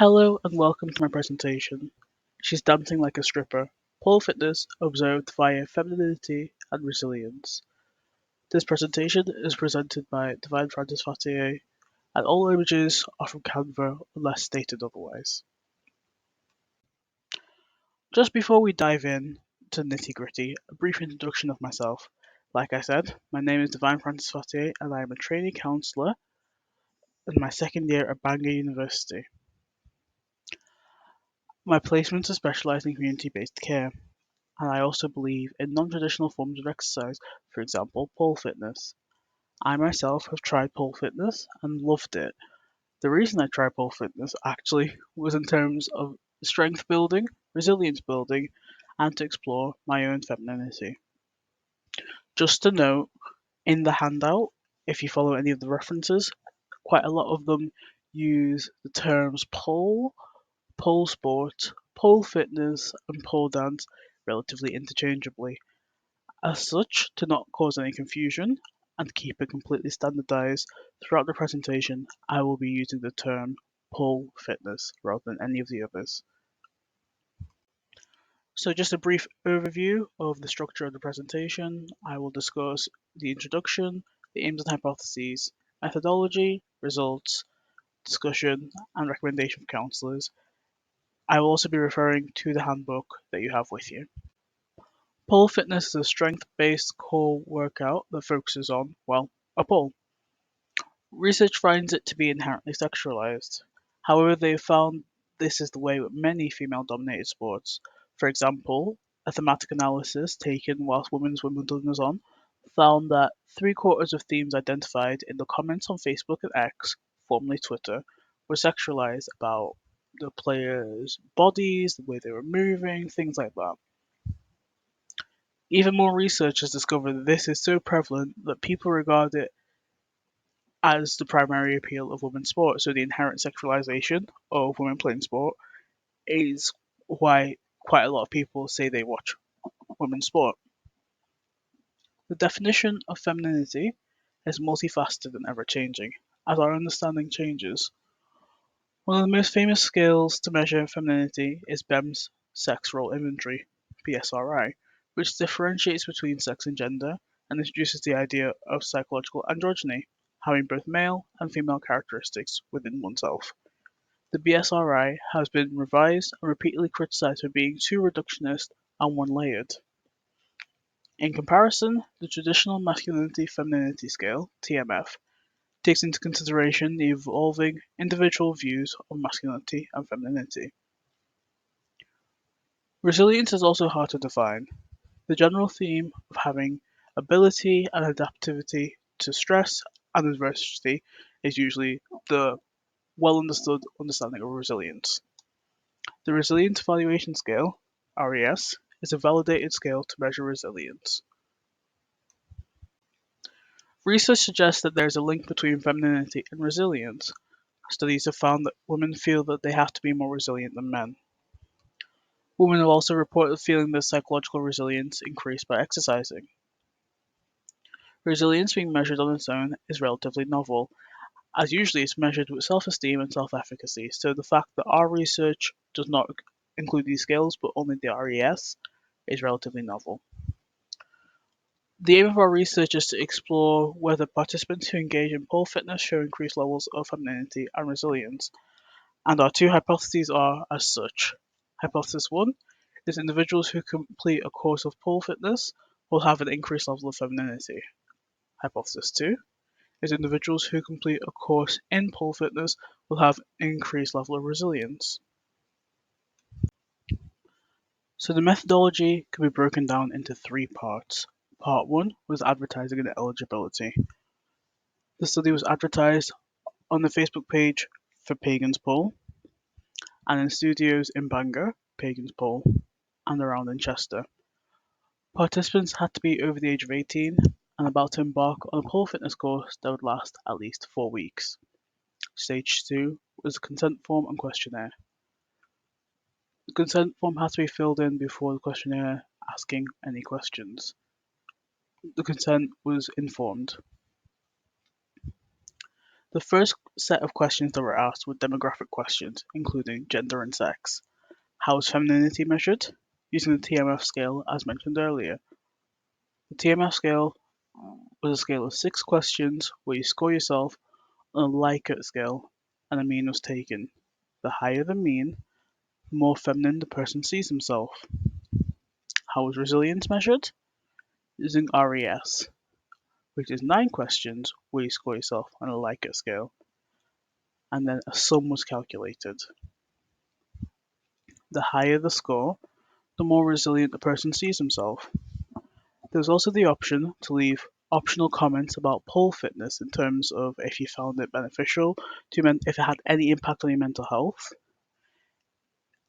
Hello and welcome to my presentation. She's dancing like a stripper. Pole fitness observed via femininity and resilience. This presentation is presented by Divine Francis-Fatoye, and all images are from Canva unless stated otherwise. Just before we dive in to nitty-gritty, a brief introduction of myself. Like I said, my name is Divine Francis-Fatoye and I am a trainee counsellor in my second year at Bangor University. My placements are specialised in community-based care, and I also believe in non-traditional forms of exercise, for example, pole fitness. I myself have tried pole fitness and loved it. The reason I tried pole fitness actually was in terms of strength building, resilience building, and to explore my own femininity. Just to note, in the handout, if you follow any of the references, quite a lot of them use the terms pole, pole sport, pole fitness, and pole dance relatively interchangeably. As such, to not cause any confusion and to keep it completely standardized throughout the presentation, I will be using the term pole fitness rather than any of the others. So just a brief overview of the structure of the presentation. I will discuss the introduction, the aims and hypotheses, methodology, results, discussion, and recommendation for counsellors. I will also be referring to the handbook that you have with you. Pole fitness is a strength-based core workout that focuses on, well, a pole. Research finds it to be inherently sexualized. However, they have found this is the way with many female-dominated sports. For example, a thematic analysis taken whilst women's Wimbledon was on found that three-quarters of themes identified in the comments on Facebook and X, formerly Twitter, were sexualized about the players' bodies, the way they were moving, things like that. Even more research has discovered that this is so prevalent that people regard it as the primary appeal of women's sport. So the inherent sexualization of women playing sport is why quite a lot of people say they watch women's sport. The definition of femininity is multifaceted and ever-changing, as our understanding changes. One of the most famous scales to measure femininity is Behm's Sex Role Inventory, BSRI, which differentiates between sex and gender and introduces the idea of psychological androgyny, having both male and female characteristics within oneself. The BSRI has been revised and repeatedly criticized for being too reductionist and one-layered. In comparison, the traditional masculinity-femininity scale, TMF, takes into consideration the evolving individual views of masculinity and femininity. Resilience is also hard to define. The general theme of having ability and adaptivity to stress and adversity is usually the well-understood understanding of resilience. The Resilience Evaluation Scale, RES, is a validated scale to measure resilience. Research suggests that there is a link between femininity and resilience. Studies have found that women feel that they have to be more resilient than men. Women have also reported feeling their psychological resilience increased by exercising. Resilience being measured on its own is relatively novel, as usually it's measured with self-esteem and self-efficacy, so the fact that our research does not include these scales but only the RES is relatively novel. The aim of our research is to explore whether participants who engage in pole fitness show increased levels of femininity and resilience, and our two hypotheses are as such. Hypothesis 1 is individuals who complete a course of pole fitness will have an increased level of femininity. Hypothesis 2 is individuals who complete a course in pole fitness will have an increased level of resilience. So the methodology can be broken down into three parts. Part 1 was advertising and eligibility. The study was advertised on the Facebook page for Pagan's Pole and in studios in Bangor, Pagan's Pole, and around in Chester. Participants had to be over the age of 18 and about to embark on a pole fitness course that would last at least 4 weeks. Stage 2 was a consent form and questionnaire. The consent form had to be filled in before the questionnaire asking any questions. The consent was informed. The first set of questions that were asked were demographic questions, including gender and sex. How is femininity measured? Using the TMF scale as mentioned earlier. The TMF scale was a scale of 6 questions where you score yourself on a Likert scale and a mean was taken. The higher the mean, the more feminine the person sees himself. How is resilience measured? Using RES, which is 9 questions where you score yourself on a Likert scale, and then a sum was calculated. The higher the score, the more resilient the person sees himself. There's also the option to leave optional comments about pole fitness in terms of if you found it beneficial, if it had any impact on your mental health,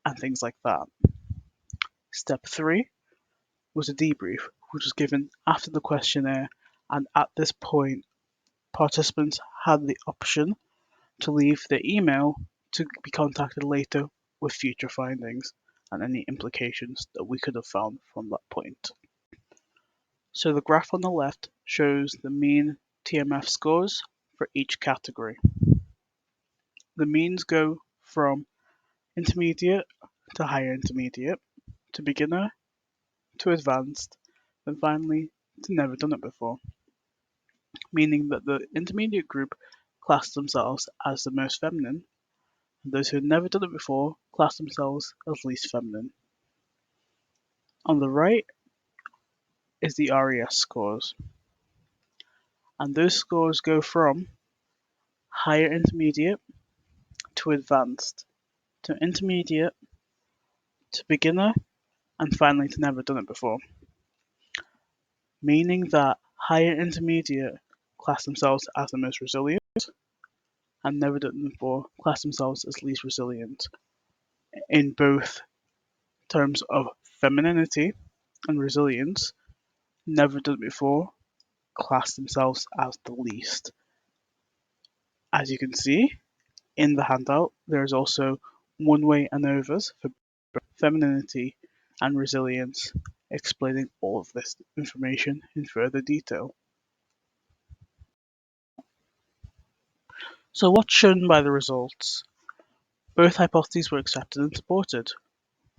and things like that. Step 3 was a debrief, which was given after the questionnaire, and at this point, participants had the option to leave their email to be contacted later with future findings and any implications that we could have found from that point. So the graph on the left shows the mean TMF scores for each category. The means go from intermediate to higher intermediate, to beginner, to advanced, and finally to never done it before, meaning that the intermediate group class themselves as the most feminine, and those who had never done it before class themselves as least feminine. On the right is the RES scores, and those scores go from higher intermediate to advanced, to intermediate, to beginner, and finally to never done it before, meaning that higher intermediate class themselves as the most resilient, and never done it before class themselves as least resilient, in both terms of femininity and resilience. Never done it before class themselves as the least. As you can see in the handout, there is also one-way ANOVAs for femininity and resilience, explaining all of this information in further detail. So what's shown by the results? Both hypotheses were accepted and supported.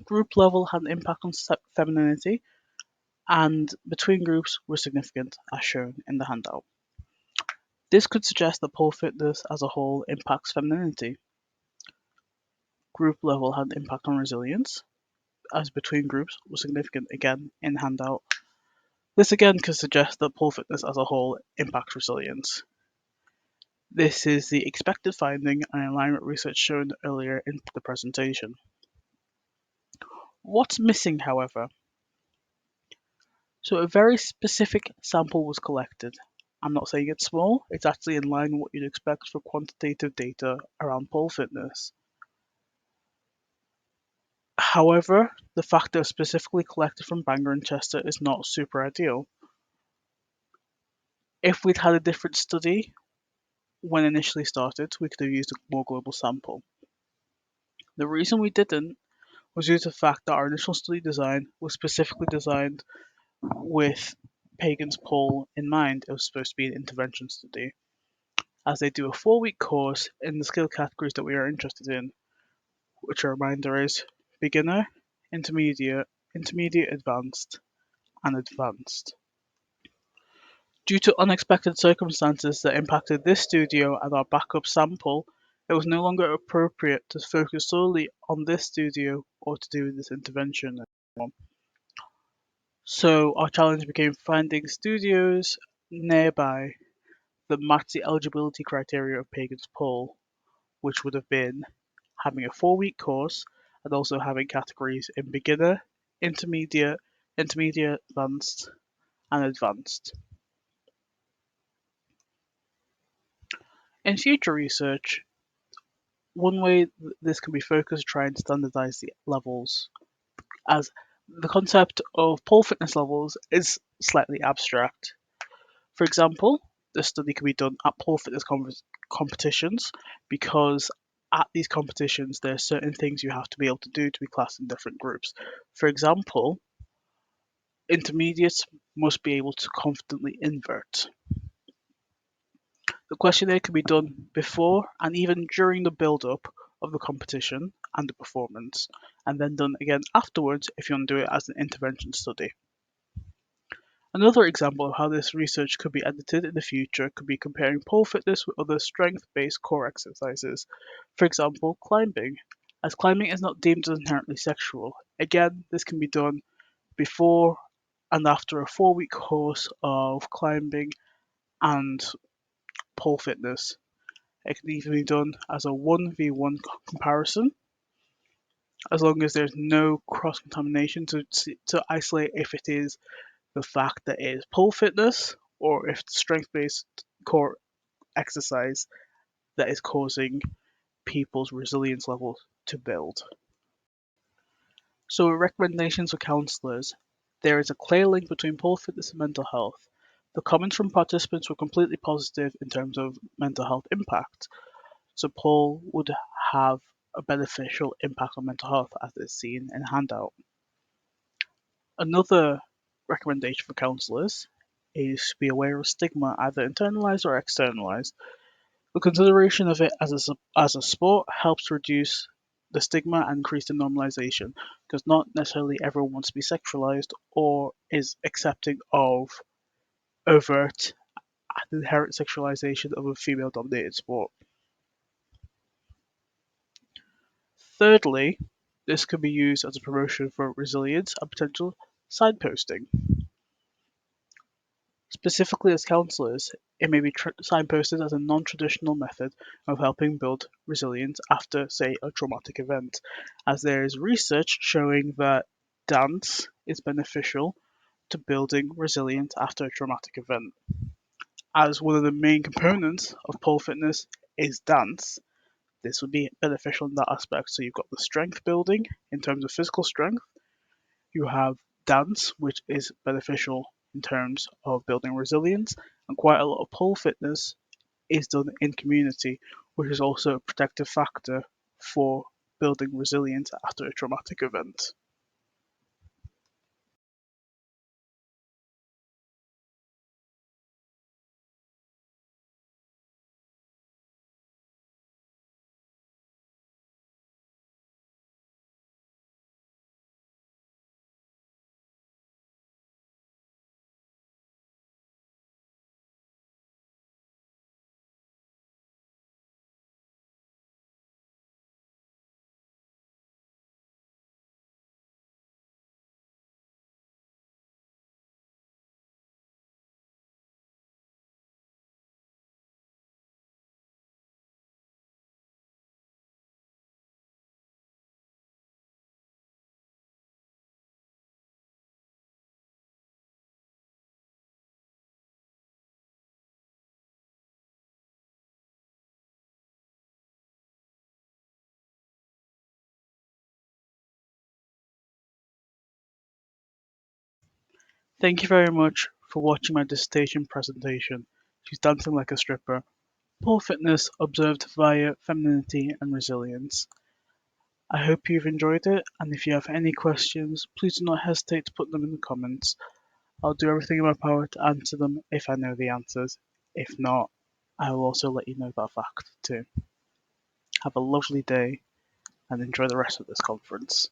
Group level had an impact on femininity, and between groups were significant, as shown in the handout. This could suggest that pole fitness as a whole impacts femininity. Group level had an impact on resilience, as between groups were significant, again in handout. This again could suggest that pole fitness as a whole impacts resilience. This is the expected finding and in line with research shown earlier in the presentation. What's missing, however? So a very specific sample was collected. I'm not saying it's small, it's actually in line with what you'd expect for quantitative data around pole fitness. However, the fact that it was specifically collected from Bangor and Chester is not super ideal. If we'd had a different study when initially started, we could have used a more global sample. The reason we didn't was due to the fact that our initial study design was specifically designed with Pagan's pole in mind. It was supposed to be an intervention study, as they do a 4-week course in the skill categories that we are interested in, which a reminder is beginner, intermediate, intermediate advanced, and advanced. Due to unexpected circumstances that impacted this studio and our backup sample, it was no longer appropriate to focus solely on this studio or to do this intervention anymore. So our challenge became finding studios nearby that match the eligibility criteria of Pagan's Pole, which would have been having a 4-week course and also having categories in beginner, intermediate, intermediate advanced, and advanced. In future research, one way this can be focused to try and standardize the levels, as the concept of pole fitness levels is slightly abstract. For example, this study can be done at pole fitness competitions, because at these competitions there are certain things you have to be able to do to be classed in different groups. For example, intermediates must be able to confidently invert. The questionnaire can be done before and even during the build-up of the competition and the performance, and then done again afterwards if you want to do it as an intervention study. Another example of how this research could be edited in the future could be comparing pole fitness with other strength-based core exercises. For example, climbing, as climbing is not deemed as inherently sexual. Again, this can be done before and after a 4-week course of climbing and pole fitness. It can even be done as a 1v1 comparison, as long as there's no cross-contamination to isolate if it is the fact that it is pole fitness or if it's strength-based core exercise that is causing people's resilience levels to build. So, recommendations for counsellors. There is a clear link between pole fitness and mental health. The comments from participants were completely positive in terms of mental health impact. So, pole would have a beneficial impact on mental health as is seen in a handout. Another recommendation for counsellors is to be aware of stigma, either internalised or externalised. The consideration of it as a sport helps reduce the stigma and increase the normalization, because not necessarily everyone wants to be sexualized or is accepting of overt and inherent sexualization of a female dominated sport. Thirdly, this could be used as a promotion for resilience and potential signposting. Specifically as counsellors, it may be signposted as a non-traditional method of helping build resilience after, say, a traumatic event, as there is research showing that dance is beneficial to building resilience after a traumatic event. As one of the main components of pole fitness is dance, this would be beneficial in that aspect. So you've got the strength building in terms of physical strength, you have dance, which is beneficial in terms of building resilience, and quite a lot of pole fitness is done in community, which is also a protective factor for building resilience after a traumatic event. Thank you very much for watching my dissertation presentation. She's dancing like a stripper. Pole fitness observed via femininity and resilience. I hope you've enjoyed it, and if you have any questions, please do not hesitate to put them in the comments. I'll do everything in my power to answer them if I know the answers. If not, I will also let you know that fact too. Have a lovely day and enjoy the rest of this conference.